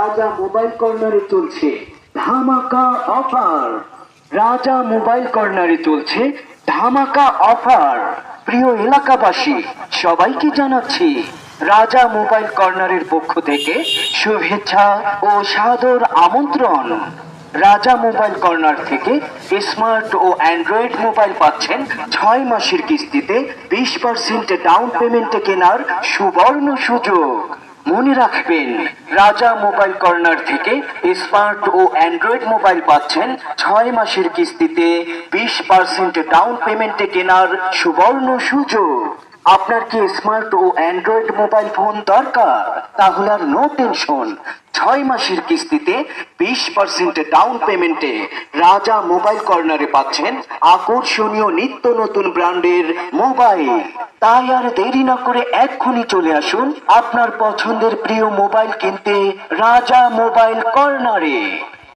রাজা মোবাইল কর্নারে চলছে ধামাকা অফার। রাজা মোবাইল কর্নারে চলছে ধামাকা অফার। প্রিয় এলাকাবাসী, সবাইকে জানাচ্ছি রাজা মোবাইল কর্নারের পক্ষ থেকে শুভেচ্ছা ও সাদর আমন্ত্রণ। রাজা মোবাইল কর্নার থেকে স্মার্ট ও অ্যান্ড্রয়েড মোবাইল পাচ্ছেন 6 মাসের কিস্তিতে 20% ডাউন পেমেন্টে কেনার সুবর্ণ সুযোগ। মনে রাখবেন, রাজা মোবাইল কর্নার থেকে স্মার্ট ও অ্যান্ড্রয়েড মোবাইল পাচ্ছেন 6 মাসের কিস্তিতে 20% ডাউন পেমেন্টে কেনার সুবর্ণ সুযোগ। আপনার কি স্মার্ট ও অ্যান্ড্রয়েড মোবাইল ফোন দরকার? তাহলে আর নো টেনশন, 6 মাসের কিস্তিতে 20% ডাউন পেমেন্টে রাজা মোবাইল কর্নারে পাচ্ছেন আকর্ষণীয় নিত্য নতুন ব্র্যান্ডের মোবাইল। তাই আর দেরি না করে এক্ষুনি চলে আসুন আপনার পছন্দের প্রিয় মোবাইল কিনতে রাজা মোবাইল কর্নারে।